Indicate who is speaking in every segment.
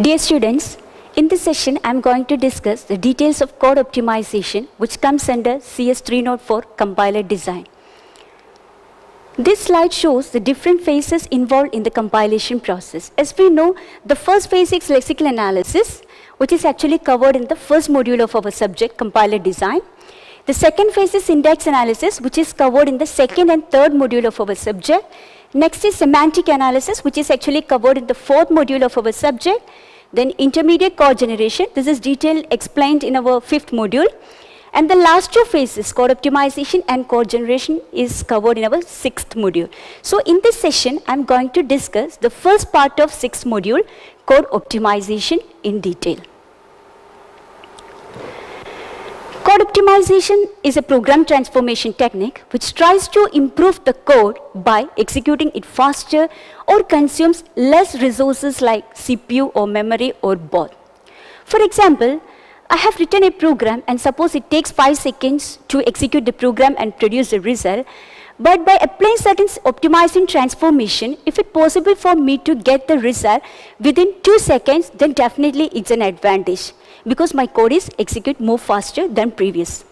Speaker 1: Dear students, in this session I am going to discuss the details of code optimization which comes under CS 304 compiler design. This slide shows the different phases involved in the compilation process. As we know, the first phase is lexical analysis, which is actually covered in the first module of our subject, compiler design. The second phase is syntax analysis, which is covered in the second and third module of our subject. Next is semantic analysis, which is actually covered in the fourth module of our subject. Then intermediate code generation, this is detailed explained in our fifth module. And the last two phases, code optimization and code generation, is covered in our sixth module. So in this session, I'm going to discuss the first part of sixth module, code optimization, in detail. Code optimization is a program transformation technique which tries to improve the code by executing it faster or consumes less resources like CPU or memory or both. For example, I have written a program and suppose it takes 5 seconds to execute the program and produce the result. But by applying certain optimizing transformation, if it's possible for me to get the result within 2 seconds, then definitely it's an advantage, because my code is execute more faster than previous.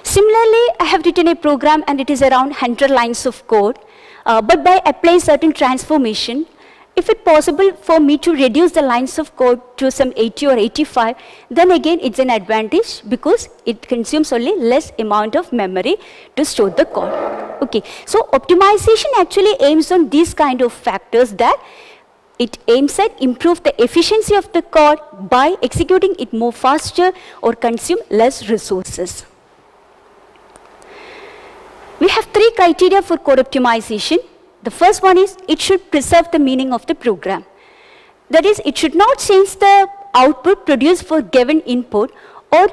Speaker 1: Similarly, I have written a program and it is around 100 lines of code, but by applying certain transformation, if it's possible for me to reduce the lines of code to some 80 or 85, then again it's an advantage because it consumes only less amount of memory to store the code. Okay, so optimization actually aims on these kind of factors, that it aims at improve the efficiency of the code by executing it more faster or consume less resources. We have 3 criteria for code optimization. The first one is it should preserve the meaning of the program. That is, it should not change the output produced for given input, or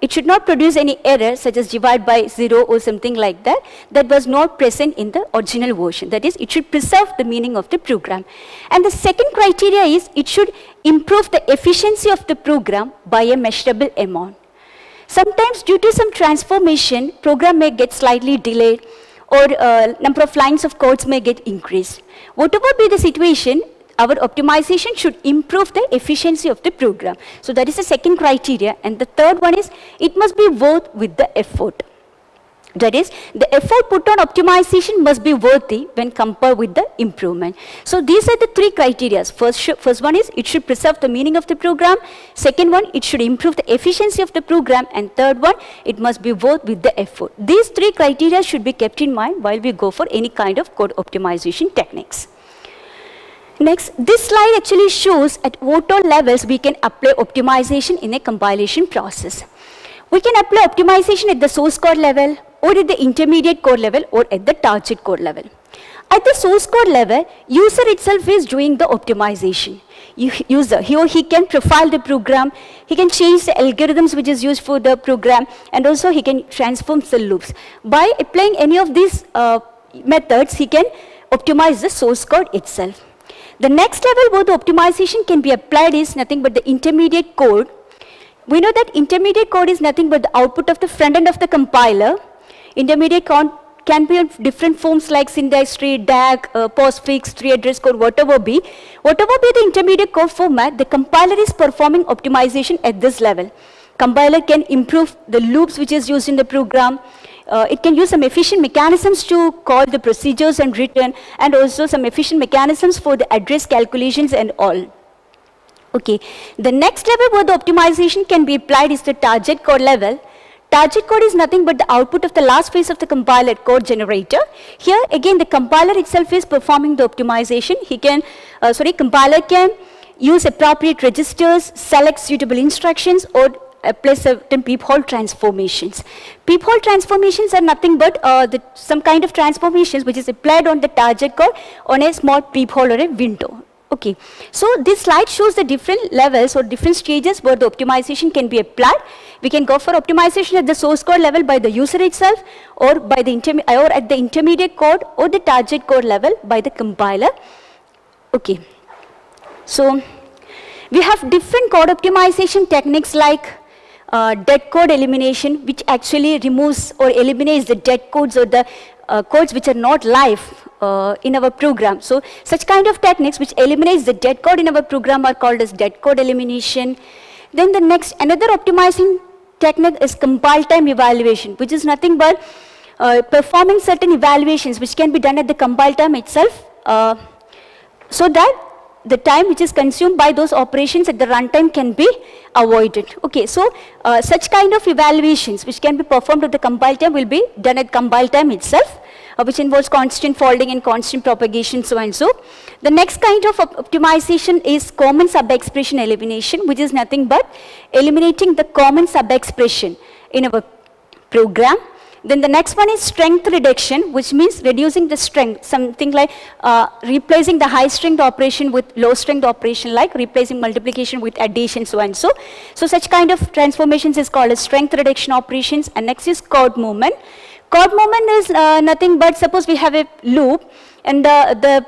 Speaker 1: it should not produce any error such as divide by 0 or something like that, that was not present in the original version. That is, it should preserve the meaning of the program. And the second criteria is it should improve the efficiency of the program by a measurable amount. Sometimes due to some transformation, program may get slightly delayed, or number of lines of codes may get increased. Whatever be the situation, our optimization should improve the efficiency of the program. So that is the second criteria. And the third one is it must be worth with the effort. That is, the effort put on optimization must be worthy when compared with the improvement. So these are the 3 criteria. First one is it should preserve the meaning of the program. Second one, it should improve the efficiency of the program. And third one, it must be worth with the effort. These 3 criteria should be kept in mind while we go for any kind of code optimization techniques. Next, this slide actually shows at what all levels we can apply optimization in a compilation process. We can apply optimization at the source code level, or at the intermediate code level, or at the target code level. At the source code level, user itself is doing the optimization. User, he or he can profile the program, he can change the algorithms which is used for the program, and also he can transform the loops. By applying any of these methods, he can optimize the source code itself. The next level where the optimization can be applied is nothing but the intermediate code. We know that intermediate code is nothing but the output of the front end of the compiler. Intermediate code can be of different forms like syntax tree, DAG, postfix, tree address code, whatever be. Whatever be the intermediate code format, the compiler is performing optimization at this level. Compiler can improve the loops which is used in the program. It can use some efficient mechanisms to call the procedures and return, and also some efficient mechanisms for the address calculations and all. Okay, the next level where the optimization can be applied is the target code level. Target code is nothing but the output of the last phase of the compiler, code generator. Here again the compiler itself is performing the optimization. Compiler can use appropriate registers, select suitable instructions, or apply certain peephole transformations. Peephole transformations are nothing but some kind of transformations which is applied on the target code on a small peephole or a window. Okay, so this slide shows the different levels or different stages where the optimization can be applied. We can go for optimization at the source code level by the user itself, or by the at the intermediate code or the target code level by the compiler. Okay, so we have different code optimization techniques like dead code elimination, which actually removes or eliminates the dead codes or the codes which are not live in our program. So such kind of techniques which eliminates the dead code in our program are called as dead code elimination. Then the next, another optimizing technique is compile time evaluation, which is nothing but performing certain evaluations which can be done at the compile time itself, so that the time which is consumed by those operations at the runtime can be avoided. Okay, so such kind of evaluations which can be performed at the compile time will be done at compile time itself, which involves constant folding and constant propagation, so and so. The next kind of optimization is common sub-expression elimination, which is nothing but eliminating the common sub-expression in our program. Then the next one is strength reduction, which means reducing the strength, something like replacing the high strength operation with low strength operation, like replacing multiplication with addition, so and so. So such kind of transformations is called as strength reduction operations. And next is chord movement. Chord movement is nothing but, suppose we have a loop, and the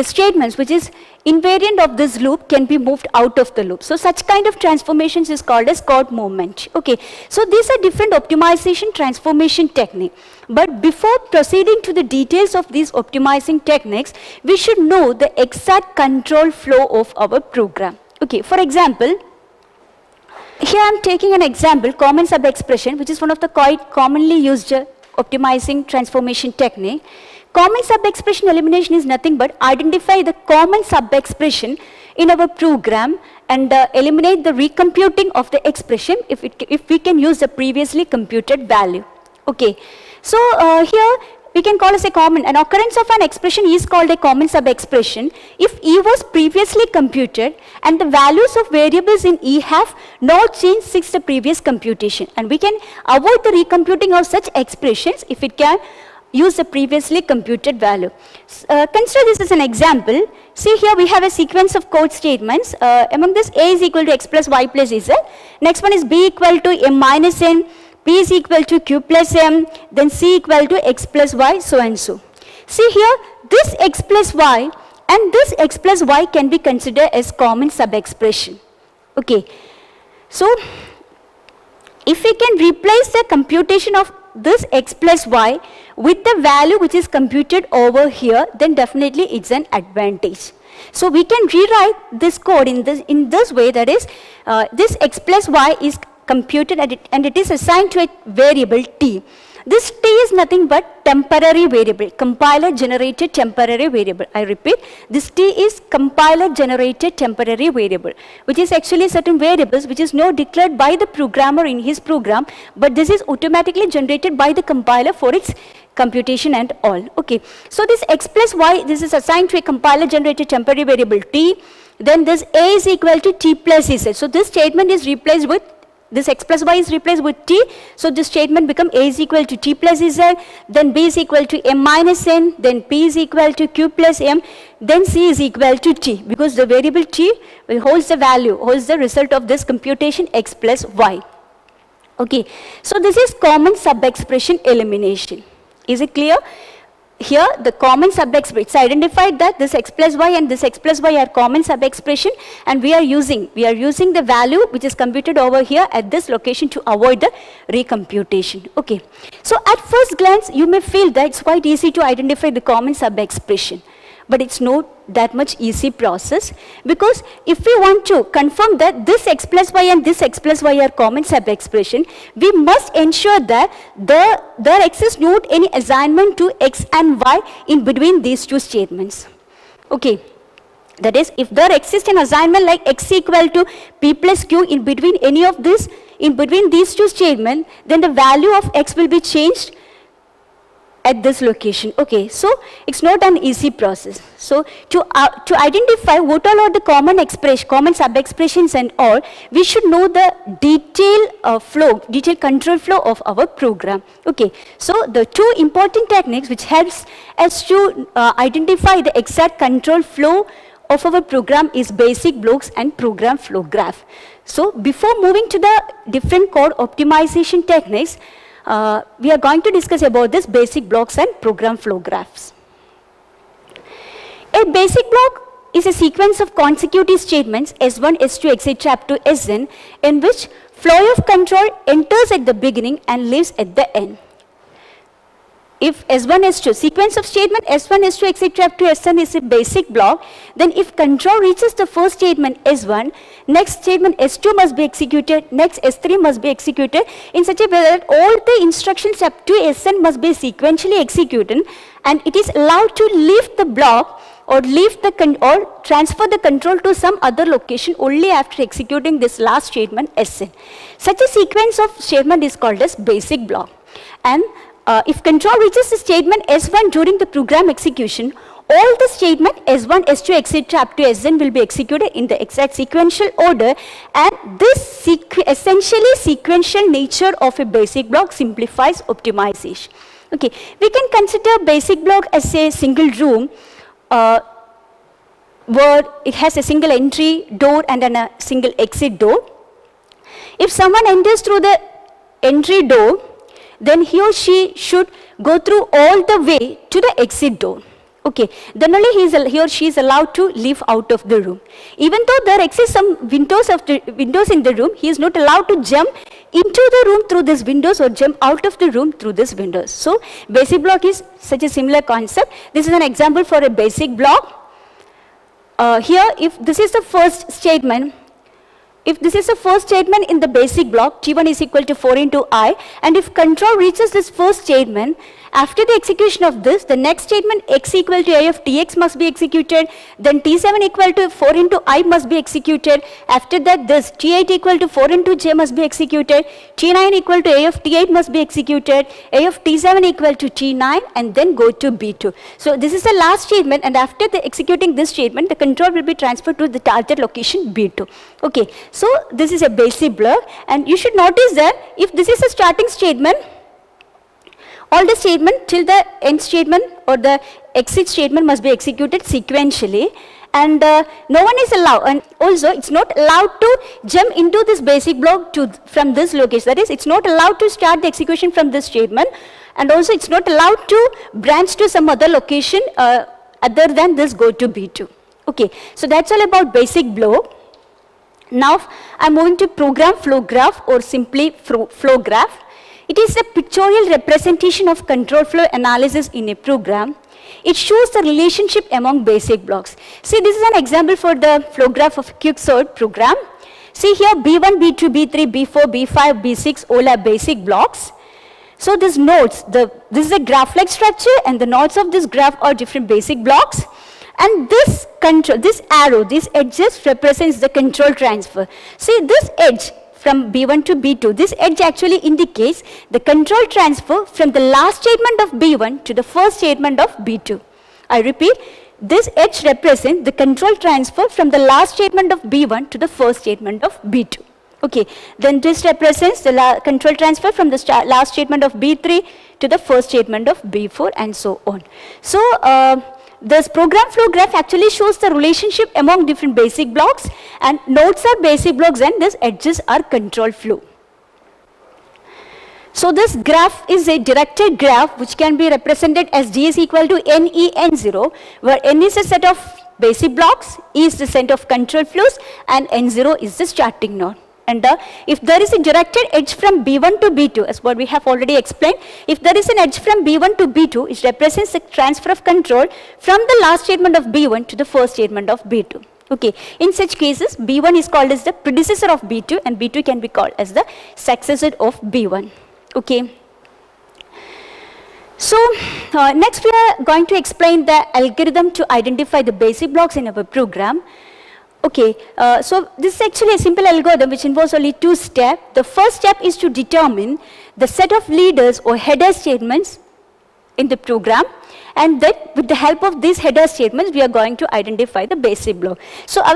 Speaker 1: statements which is invariant of this loop can be moved out of the loop. So such kind of transformations is called as chord movement. Okay, so these are different optimization transformation technique. But before proceeding to the details of these optimizing techniques, we should know the exact control flow of our program. Okay, for example, here I am taking an example, common sub-expression, which is one of the quite commonly used optimizing transformation technique. Common sub-expression elimination is nothing but identify the common sub-expression in our program and eliminate the recomputing of the expression if we can use the previously computed value. Okay, so here we can call as a common, an occurrence of an expression is called a common sub-expression if E was previously computed and the values of variables in E have not changed since the previous computation, and we can avoid the recomputing of such expressions if it can use the previously computed value. Consider this as an example. See, here we have a sequence of code statements. Among this, A is equal to x plus y plus z. Next one is B equal to m minus n, P is equal to q plus m, then C equal to x plus y, so and so. See here, this x plus y and this x plus y can be considered as common sub-expression. Okay, so if we can replace the computation of this x plus y with the value which is computed over here, then definitely it's an advantage. So we can rewrite this code in this way, that is, this x plus y is computed and it is assigned to a variable t. This t is nothing but temporary variable, compiler generated temporary variable. I repeat, this t is compiler generated temporary variable, which is actually certain variables which is not declared by the programmer in his program, but this is automatically generated by the compiler for its computation and all. Okay, so this x plus y, this is assigned to a compiler generated temporary variable t. Then this a is equal to t plus z. So this statement is replaced with this x plus y is replaced with t, so this statement becomes a is equal to t plus z, then b is equal to m minus n, then p is equal to q plus m, then c is equal to t, because the variable t holds the value, holds the result of this computation x plus y. Okay, so this is common sub-expression elimination. Is it clear? Here the common sub-expression, it's identified that this x plus y and this x plus y are common sub-expression, and we are using the value which is computed over here at this location to avoid the recomputation. Okay, so at first glance you may feel that it's quite easy to identify the common sub-expression, but it's not that much easy process, because if we want to confirm that this x plus y and this x plus y are common sub-expression, we must ensure that there exists not any assignment to x and y in between these two statements. Okay, that is, if there exists an assignment like x equal to p plus q in between any of this, in between these two statements, then the value of x will be changed at this location. Okay, so it's not an easy process. So to identify what all are the common sub-expressions and all, we should know the detailed control flow of our program. Okay, so the two important techniques which helps us to identify the exact control flow of our program is basic blocks and program flow graph. So before moving to the different code optimization techniques, we are going to discuss about this basic blocks and program flow graphs. A basic block is a sequence of consecutive statements S1, S2, etc. up to Sn, in which flow of control enters at the beginning and leaves at the end. if S1, S2, sequence of statement S1, S2, etc. up to Sn is a basic block, then if control reaches the first statement S1, next statement S2 must be executed, next S3 must be executed in such a way that all the instructions up to Sn must be sequentially executed, and it is allowed to leave the block or transfer the control to some other location only after executing this last statement Sn. Such a sequence of statement is called as basic block. And if control reaches the statement S1 during the program execution, all the statement S1, S2, etc. up to Sn will be executed in the exact sequential order, and this essentially sequential nature of a basic block simplifies optimization. Okay, we can consider basic block as a single room where it has a single entry door and then a single exit door. If someone enters through the entry door, then he or she should go through all the way to the exit door. Okay, then only he or she is allowed to leave out of the room. Even though there exist some windows in the room, he is not allowed to jump into the room through these windows or jump out of the room through these windows. So, basic block is such a similar concept. This is an example for a basic block. Here, if this is the first statement, in the basic block, T1 is equal to 4 into I, and if control reaches this first statement, after the execution of this, the next statement x equal to a of tx must be executed, then T7 equal to 4 into I must be executed. After that, this T8 equal to 4 into j must be executed, T9 equal to a of T8 must be executed, a of T7 equal to T9, and then go to B2. So this is the last statement, and after executing this statement, the control will be transferred to the target location B2. Okay, so this is a basic block, and you should notice that if this is a starting statement, all the statement till the end statement or the exit statement must be executed sequentially, and no one is allowed, and also it's not allowed to jump into this basic block from this location. That is, it's not allowed to start the execution from this statement, and also it's not allowed to branch to some other location other than this go to B2. Okay, so that's all about basic block. Now I'm moving to program flow graph, or simply flow graph. It is a pictorial representation of control flow analysis in a program. It shows the relationship among basic blocks. See, this is an example for the flow graph of Quicksort program. See here, B1, B2, B3, B4, B5, B6 all are basic blocks. So these nodes, this is a graph-like structure, and the nodes of this graph are different basic blocks. And this arrow, these edges represents the control transfer. See, this edge from B1 to B2, this edge actually indicates the control transfer from the last statement of B1 to the first statement of B2. I repeat, this edge represents the control transfer from the last statement of B1 to the first statement of B2. Okay, then this represents the control transfer from the last statement of B3 to the first statement of B4, and so on. So, this program flow graph actually shows the relationship among different basic blocks, and nodes are basic blocks and these edges are control flow. So this graph is a directed graph which can be represented as D is equal to NE N0, where N is a set of basic blocks, E is the set of control flows, and N0 is the starting node. And if there is a directed edge from B1 to B2, as what we have already explained, if there is an edge from B1 to B2, it represents the transfer of control from the last statement of B1 to the first statement of B2. Okay, in such cases, B1 is called as the predecessor of B2, and B2 can be called as the successor of B1. Okay. So, next we are going to explain the algorithm to identify the basic blocks in our program. Okay, so this is actually a simple algorithm which involves only two steps. The first step is to determine the set of leaders or header statements in the program, and then with the help of these header statements we are going to identify the basic block. So our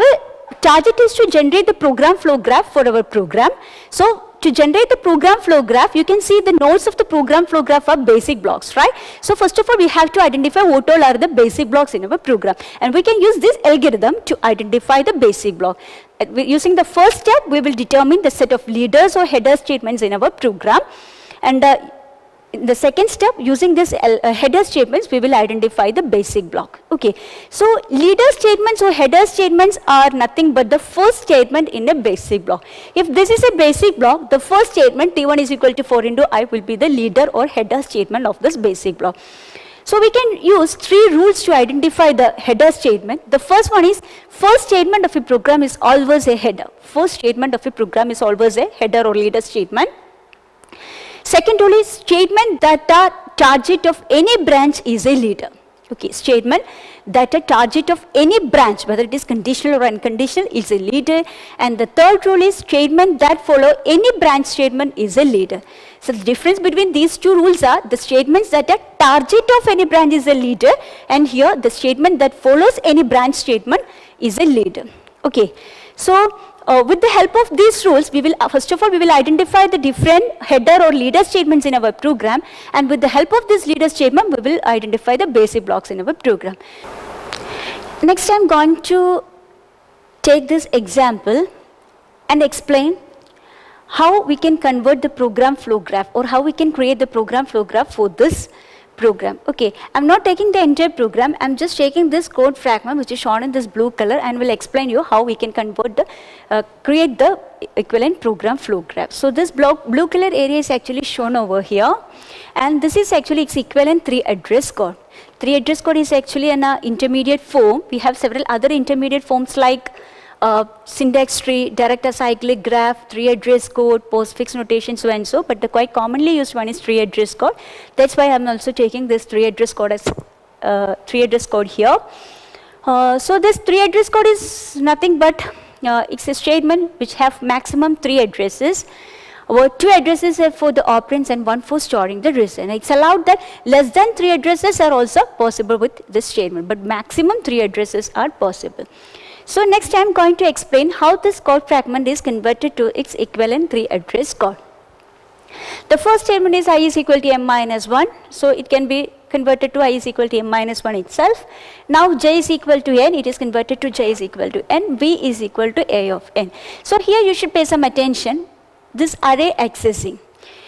Speaker 1: target is to generate the program flow graph for our program. So to generate the program flow graph, you can see the nodes of the program flow graph are basic blocks, right? So first of all, we have to identify what all are the basic blocks in our program, and we can use this algorithm to identify the basic block. Using the first step, we will determine the set of leaders or header statements in our program, and in the second step, using this header statements, we will identify the basic block. Okay. So leader statements or header statements are nothing but the first statement in a basic block. If this is a basic block, the first statement T1 is equal to 4 into I will be the leader or header statement of this basic block. So we can use 3 rules to identify the header statement. The first one is, first statement of a program is always a header. First statement of a program is always a header or leader statement. Second rule is, statement that a target of any branch is a leader. Okay, statement that a target of any branch, whether it is conditional or unconditional, is a leader. And the third rule is, statement that follow any branch statement is a leader. So the difference between these 2 rules are, the statements that a target of any branch is a leader, and here the statement that follows any branch statement is a leader. Okay. So with the help of these rules, we will first of all we will identify the different header or leader statements in our program, and with the help of this leader statement, we will identify the basic blocks in our program. Next, I am going to take this example and explain how we can convert the program flow graph, or how we can create the program flow graph for this program. Okay, I'm not taking the entire program, I'm just taking this code fragment which is shown in this blue color, and will explain you how we can convert the, create the equivalent program flow graph. So this blue color area is actually shown over here, and this is actually its equivalent 3 address code. 3 address code is actually an intermediate form. We have several other intermediate forms like syntax tree, direct acyclic graph, 3 address code, postfix notation, so and so, but the quite commonly used one is 3 address code. That's why I'm also taking this 3 address code as 3 address code here. So this 3 address code is nothing but it's a statement which have maximum 3 addresses. Our 2 addresses are for the operands and 1 for storing the result. It's allowed that less than 3 addresses are also possible with this statement, but maximum 3 addresses are possible. So next I am going to explain how this code fragment is converted to its equivalent 3 address code. The first statement is I is equal to m minus 1. So it can be converted to I is equal to m minus 1 itself. Now j is equal to n, it is converted to j is equal to n, v is equal to a of n. So here you should pay some attention, this array accessing.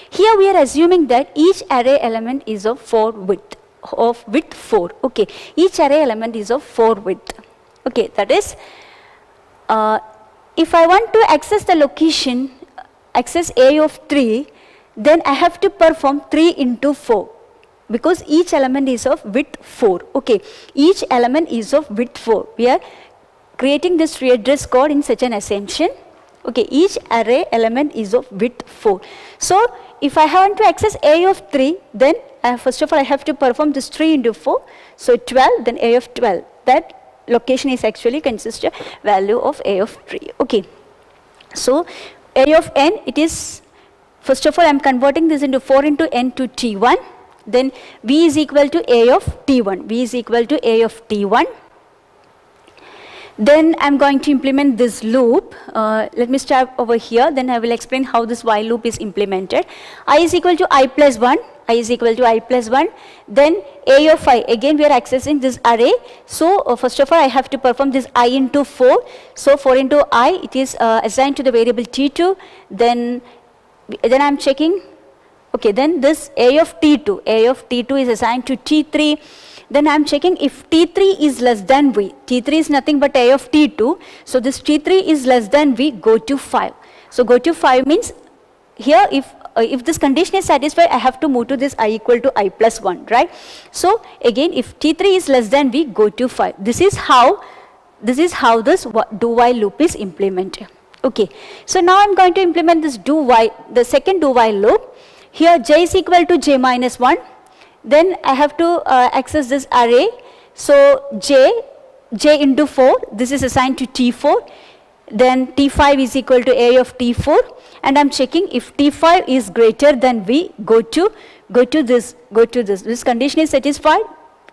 Speaker 1: Here we are assuming that each array element is of 4 width, of width 4. Okay, each array element is of 4 width. Okay, that is, if I want to access the location, access A of 3, then I have to perform 3 into 4, because each element is of width 4. Okay, each element is of width 4. We are creating this 3 address code in such an assumption. Okay, each array element is of width 4. So if I want to access A of 3, then first of all I have to perform this 3 into 4. So 12, then A of 12. That location is actually consists of value of A of 3. Okay. So A of n, it is, first of all I am converting this into 4 into n to t1. Then v is equal to A of t1. V is equal to A of t1. Then I am going to implement this loop. Let me start over here, then I will explain how this while loop is implemented. I is equal to I plus 1, I is equal to I plus 1. Then A of I, again we are accessing this array. So first of all I have to perform this I into 4. So 4 into I, it is assigned to the variable t2. Then I am checking, okay, then this A of t2, A of t2 is assigned to t3. Then I am checking if T3 is less than V. T3 is nothing but A of T2. So this T3 is less than V, go to 5. So go to 5 means here if this condition is satisfied, I have to move to this I equal to I plus 1, right? So again, if T3 is less than V, go to 5. This is how this do while loop is implemented. Okay. So now I am going to implement this the second do while loop. Here J is equal to J minus 1. Then I have to access this array. So j into 4, this is assigned to t4. Then t5 is equal to A of t4, and I'm checking if t5 is greater than v, go to this. This condition is satisfied.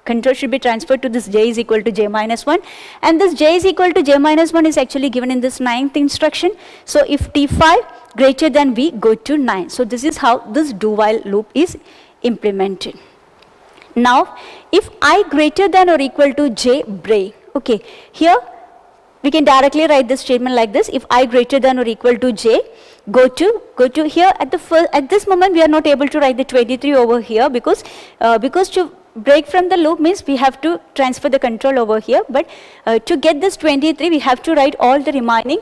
Speaker 1: Control should be transferred to this j is equal to j minus 1, and this j is equal to j minus 1 is actually given in this 9th instruction. So if t5 greater than v, go to 9. So this is how this do while loop is implemented. Now, if I greater than or equal to j, break. Okay, here we can directly write this statement like this. If I greater than or equal to j, go to here. At this moment we are not able to write the 23 over here because to break from the loop means we have to transfer the control over here. But to get this 23, we have to write all the remaining.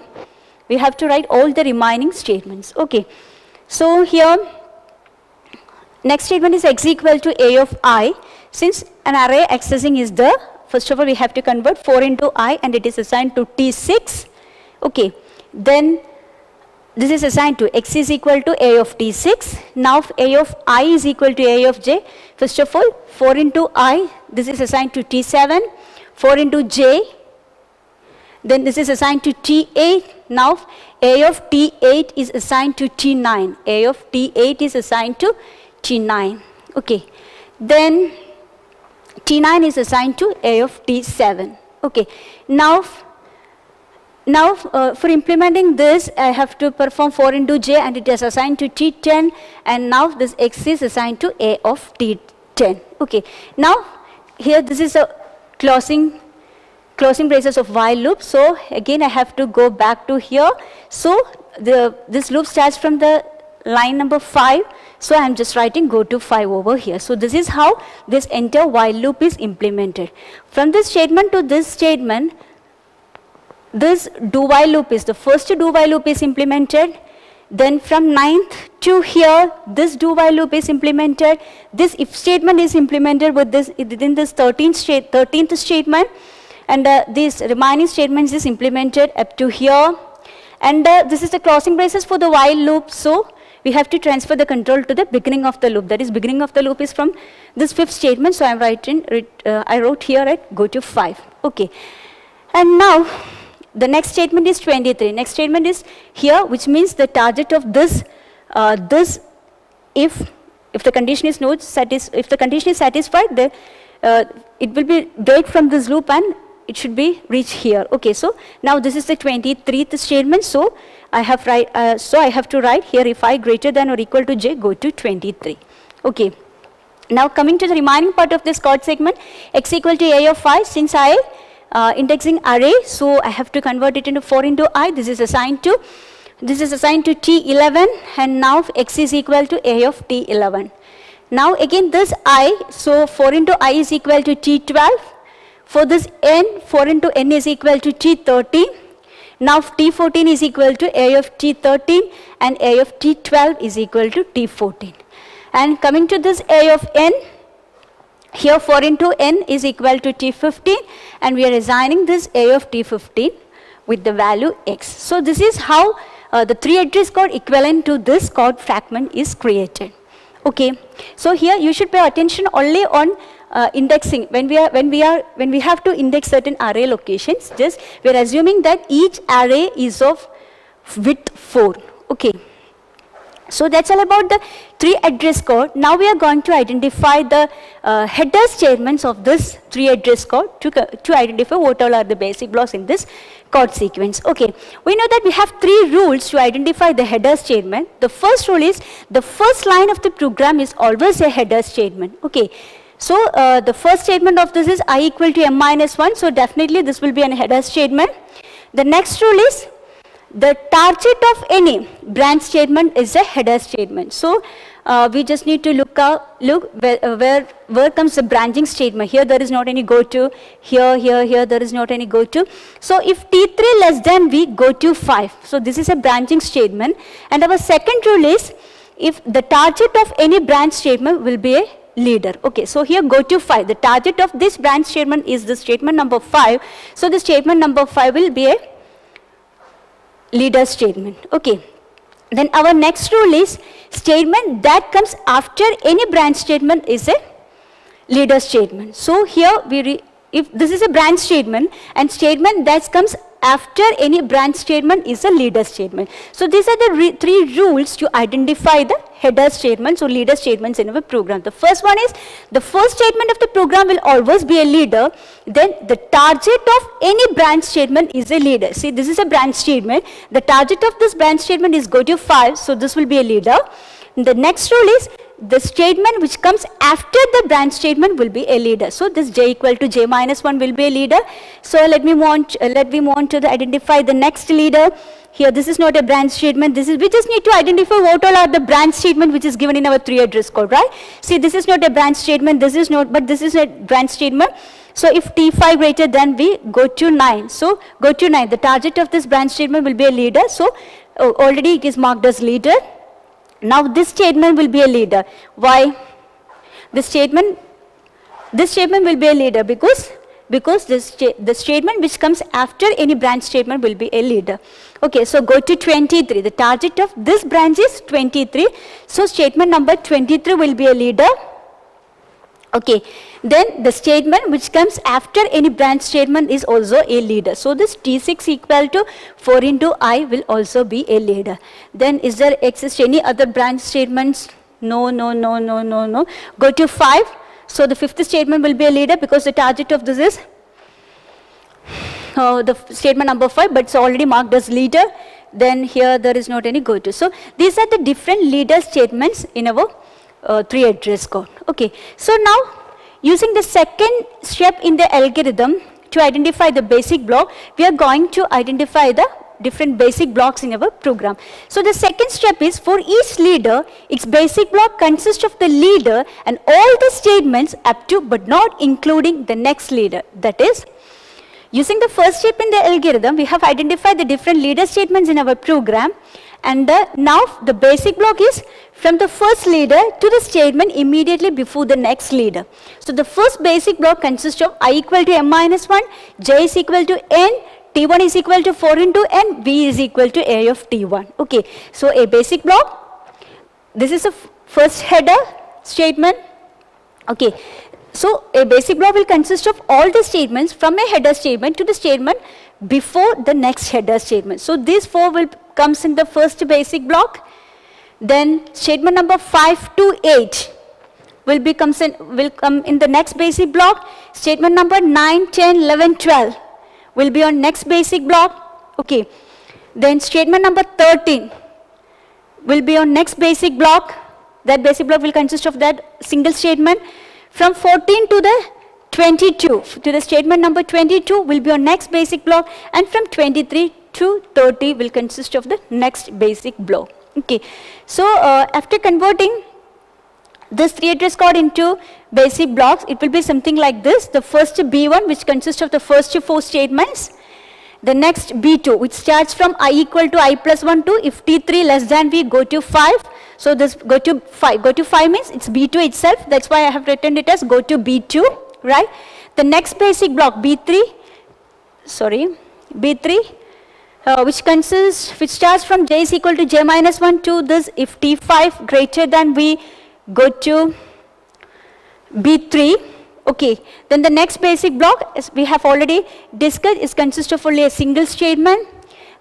Speaker 1: We have to write all the remaining statements. Okay. So here, next statement is x equal to a of I. Since an array accessing is the, first of all we have to convert 4 into I and it is assigned to T6. Okay. Then this is assigned to x is equal to a of T6. Now a of I is equal to a of j. First of all 4 into I, this is assigned to T7. 4 into j, then this is assigned to T8. Now a of T8 is assigned to T9. A of T8 is assigned to T9. Okay. Then T9 is assigned to a of T7. Okay. Now for implementing this, I have to perform 4 into j and it is assigned to T10, and now this x is assigned to a of T10. Okay. Now here this is a closing braces of while loop. So again I have to go back to here. So this loop starts from the line number 5. So I am just writing go to 5 over here. So this is how this entire while loop is implemented. From this statement to this statement, this do while loop is, the first do while loop is implemented. Then from 9th to here, this do while loop is implemented. This if statement is implemented with this within this 13th statement, and these remaining statements is implemented up to here. And this is the closing braces for the while loop. So we have to transfer the control to the beginning of the loop. That is, beginning of the loop is from this 5th statement. So I am writing, I wrote here at go to 5. Okay. And now the next statement is 23. Next statement is here, which means the target of this, if the condition is if the condition is satisfied, then it will be break from this loop and it should be reached here. Okay. So now this is the 23rd statement. So I have to write here, if I greater than or equal to j, go to 23. Okay. Now coming to the remaining part of this code segment, x equal to a of I. Since I indexing array, so I have to convert it into 4 into I. This is assigned to T11, and now x is equal to a of T11. Now again this I, so 4 into I is equal to T12. For this n, 4 into n is equal to T13. Now T14 is equal to a of T13 and a of T12 is equal to T14. And coming to this a of n, here 4 into n is equal to T15, and we are assigning this a of T15 with the value x. So this is how the 3-address code equivalent to this code fragment is created. Okay. So here you should pay attention only on indexing. When we have to index certain array locations, just we are assuming that each array is of width 4. Okay. So that's all about the 3-address code. Now we are going to identify the header statements of this 3-address code to identify what all are the basic blocks in this code sequence. Okay, we know that we have 3 rules to identify the header statement. The first rule is the first line of the program is always a header statement. Okay, so the first statement of this is I equal to m minus 1. So definitely this will be a header statement. The next rule is the target of any branch statement is a header statement. So we just need to look where comes the branching statement. Here there is not any go to, here there is not any go to. So if T3 less than V, go to 5. So this is a branching statement. And our second rule is if the target of any branch statement will be a leader. Okay, so here go to 5. The target of this branch statement is the statement number 5. So the statement number 5 will be a leader statement. Okay. Then our next rule is statement that comes after any branch statement is a leader statement. So here if this is a branch statement and statement that comes after any branch statement is a leader statement. So these are the 3 rules to identify the header statements or leader statements in our program. The first one is the first statement of the program will always be a leader. Then the target of any branch statement is a leader. See, this is a branch statement. The target of this branch statement is go to 5. So this will be a leader. The next rule is the statement which comes after the branch statement will be a leader. So this j equal to j minus 1 will be a leader. So let me move on to identify the next leader. Here this is not a branch statement. We just need to identify what all are the branch statement which is given in our 3 address code, right? See, this is not a branch statement, this is not, but this is a branch statement. So if T5 greater than V, go to 9. So go to 9. The target of this branch statement will be a leader. So already it is marked as leader. Now this statement will be a leader. Why? This statement will be a leader because the statement which comes after any branch statement will be a leader. Okay, so go to 23. The target of this branch is 23. So statement number 23 will be a leader. Okay, then the statement which comes after any branch statement is also a leader. So this T6 equal to 4 into I will also be a leader. Then is there exist any other branch statements? No. Go to 5. So the 5th statement will be a leader because the target of this is the statement number 5, but it's already marked as leader. Then here there is not any go to. So these are the different leader statements in our 3 address code. Okay, so now using the second step in the algorithm to identify the basic block, we are going to identify the different basic blocks in our program. So the second step is for each leader, its basic block consists of the leader and all the statements up to but not including the next leader. That is, using the first step in the algorithm, we have identified the different leader statements in our program. And now the basic block is from the first leader to the statement immediately before the next leader. So the first basic block consists of I equal to m minus 1, j is equal to n, t1 is equal to 4 into n, v is equal to a of t1. Okay, so a basic block, this is a first header statement. Okay, so a basic block will consist of all the statements from a header statement to the statement before the next header statement. So these 4 will comes in the first basic block. Then statement number 5 to 8 will come in the next basic block. Statement number 9, 10, 11, 12 will be on next basic block. Okay. Then statement number 13 will be on next basic block. That basic block will consist of that single statement. From 14 to the 22 to the statement number 22 will be on next basic block, and from 23 to 30 will consist of the next basic block. Okay, so after converting this 3 address code into basic blocks, it will be something like this. The first B1, which consists of the first 4 statements. The next B2, which starts from I equal to I plus 1 to if T3 less than V, go to 5. So this go to 5. Go to 5 means it's B2 itself. That's why I have written it as go to B2, right? The next basic block B3, which starts from j is equal to j minus 1 to this if T5 greater than V, go to B3. Okay, then the next basic block, as we have already discussed, is consists of only a single statement.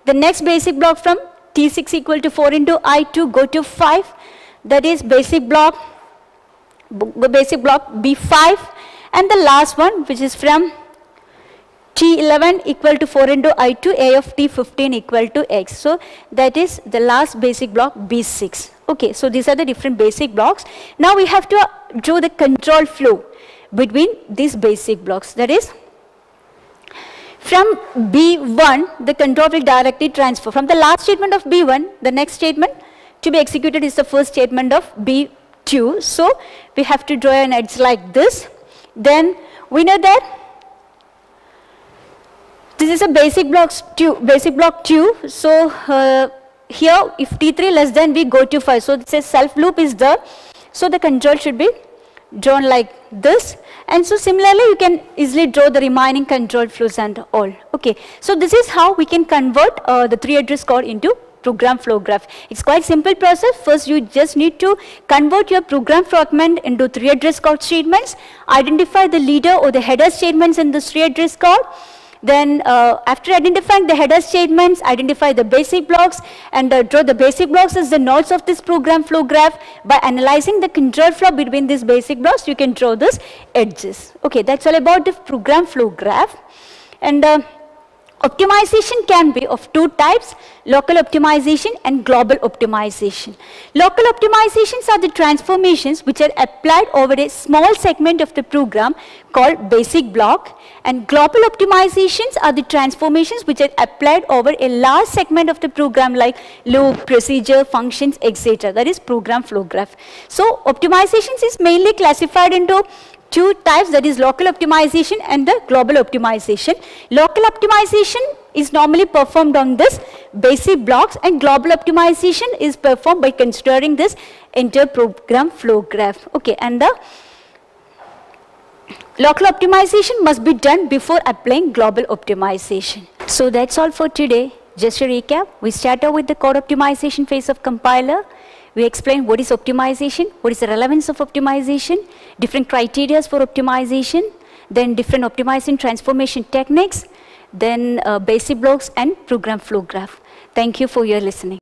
Speaker 1: The next basic block from T6 equal to 4 into I2, go to 5. That is basic block B5. And the last one, which is from T11 equal to 4 into I2, A of T15 equal to X. So that is the last basic block B6. Okay, so these are the different basic blocks. Now we have to draw the control flow between these basic blocks. That is, from B1, the control will directly transfer. From the last statement of B1, the next statement to be executed is the first statement of B2. So we have to draw an edge like this. Then we know that this is a basic block 2. So here if T3 less than V, go to 5. So this self loop is there. So the control should be drawn like this. And so similarly you can easily draw the remaining control flows and all. Okay. So this is how we can convert the 3 address code into program flow graph. It's quite simple process. First you just need to convert your program fragment into 3 address code statements, identify the leader or the header statements in this 3 address code. Then after identifying the header statements, identify the basic blocks and draw the basic blocks as the nodes of this program flow graph. By analyzing the control flow between these basic blocks, you can draw these edges. Okay, that's all about the program flow graph. And optimization can be of two types, local optimization and global optimization. Local optimizations are the transformations which are applied over a small segment of the program called basic block, and global optimizations are the transformations which are applied over a large segment of the program like loop, procedure, functions, etc. That is program flow graph. So optimizations is mainly classified into two types, that is local optimization and the global optimization. Local optimization is normally performed on this basic blocks, and global optimization is performed by considering this entire program flow graph. Okay, and the local optimization must be done before applying global optimization. So that's all for today. Just a recap, we start out with the code optimization phase of compiler. We explain what is optimization, what is the relevance of optimization, different criteria for optimization, then different optimizing transformation techniques, then basic blocks and program flow graph. Thank you for your listening.